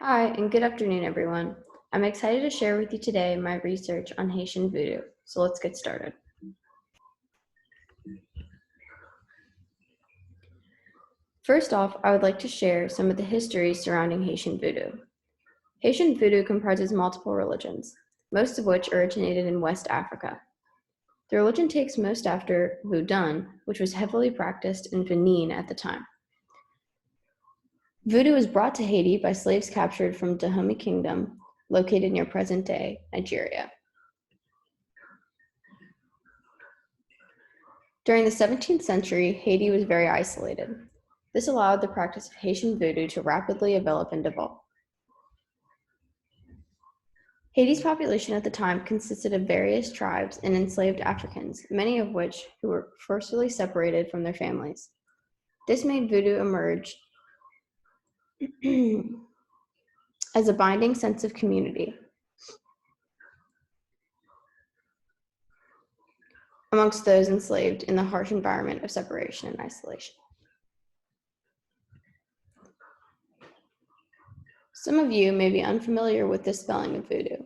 Hi, and good afternoon, everyone. I'm excited to share with you today my research on Haitian voodoo, so let's get started. First off, I would like to share some of the history surrounding Haitian voodoo. Haitian voodoo comprises multiple religions, most of which originated in West Africa. The religion takes most after Vodou, which was heavily practiced in Benin at the time. Voodoo was brought to Haiti by slaves captured from Dahomey Kingdom, located near present-day Nigeria. During the 17th century, Haiti was very isolated. This allowed the practice of Haitian voodoo to rapidly develop and evolve. Haiti's population at the time consisted of various tribes and enslaved Africans, many of which who were forcibly separated from their families. This made voodoo emerge as a binding sense of community amongst those enslaved in the harsh environment of separation and isolation. Some of you may be unfamiliar with this spelling of voodoo.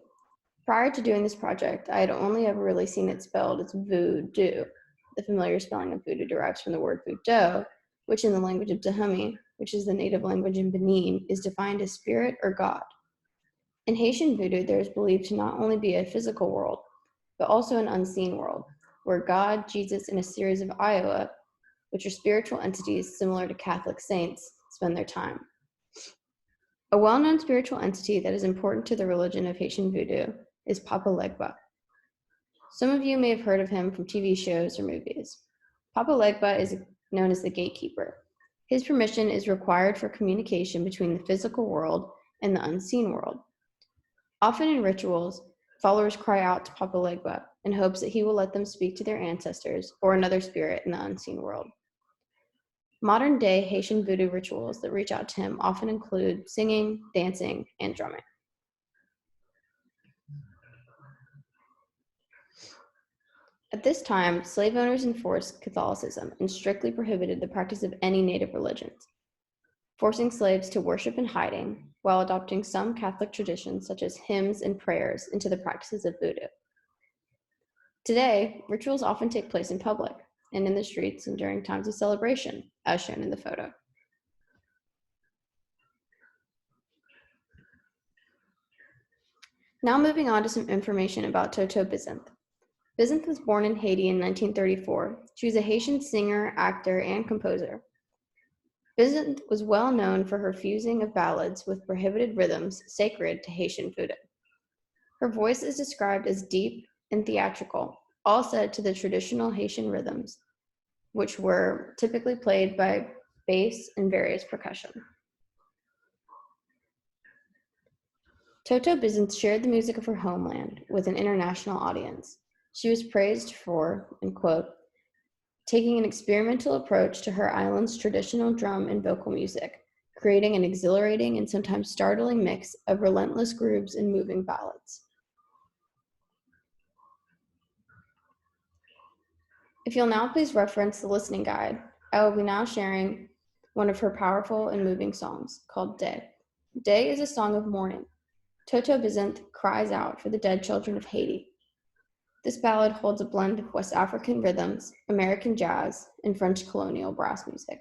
Prior to doing this project, I had only ever really seen it spelled as voodoo. The familiar spelling of voodoo derives from the word voodoo, which in the language of Dahomey, which is the native language in Benin, is defined as spirit or God. In Haitian voodoo, there is believed to not only be a physical world, but also an unseen world, where God, Jesus, and a series of Iowa, which are spiritual entities similar to Catholic saints, spend their time. A well-known spiritual entity that is important to the religion of Haitian voodoo is Papa Legba. Some of you may have heard of him from TV shows or movies. Papa Legba is known as the gatekeeper. His permission is required for communication between the physical world and the unseen world. Often in rituals, followers cry out to Papa Legba in hopes that he will let them speak to their ancestors or another spirit in the unseen world. Modern-day Haitian voodoo rituals that reach out to him often include singing, dancing, and drumming. At this time, slave owners enforced Catholicism and strictly prohibited the practice of any native religions, forcing slaves to worship in hiding while adopting some Catholic traditions such as hymns and prayers into the practices of voodoo. Today, rituals often take place in public and in the streets and during times of celebration, as shown in the photo. Now moving on to some information about Toto Bizinth. Bizinth was born in Haiti in 1934. She was a Haitian singer, actor, and composer. Bizinth was well known for her fusing of ballads with prohibited rhythms sacred to Haitian voodoo. Her voice is described as deep and theatrical, all set to the traditional Haitian rhythms, which were typically played by bass and various percussion. Toto Bizinth shared the music of her homeland with an international audience. She was praised for, and quote, taking an experimental approach to her island's traditional drum and vocal music, creating an exhilarating and sometimes startling mix of relentless grooves and moving ballads. If you'll now please reference the listening guide, I will be now sharing one of her powerful and moving songs called Day. Day is a song of mourning. Toto Bizinth cries out for the dead children of Haiti. This ballad holds a blend of West African rhythms, American jazz, and French colonial brass music.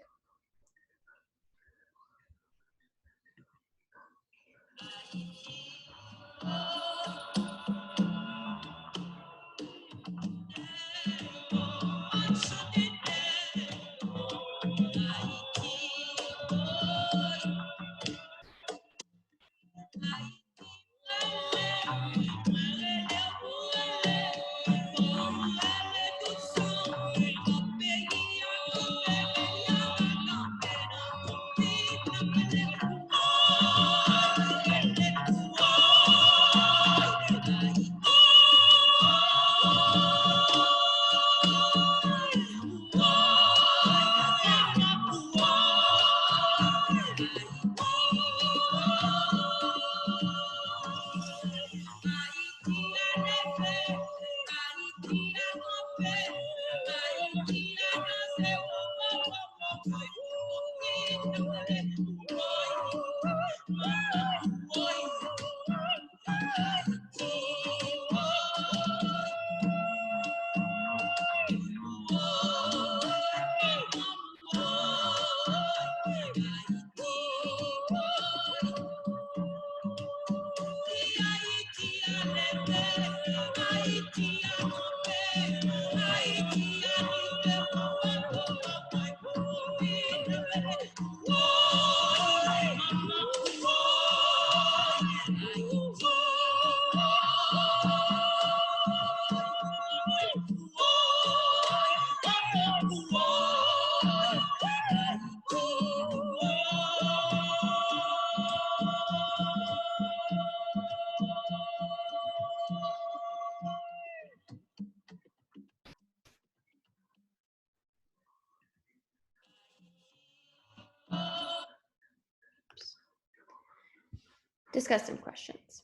Discuss some questions.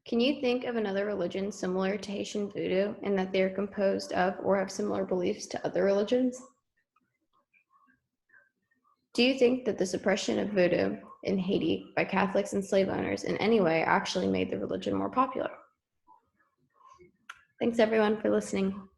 Can you think of another religion similar to Haitian voodoo in that they are composed of or have similar beliefs to other religions? Do you think that the suppression of voodoo in Haiti by Catholics and slave owners in any way actually made the religion more popular? Thanks everyone for listening.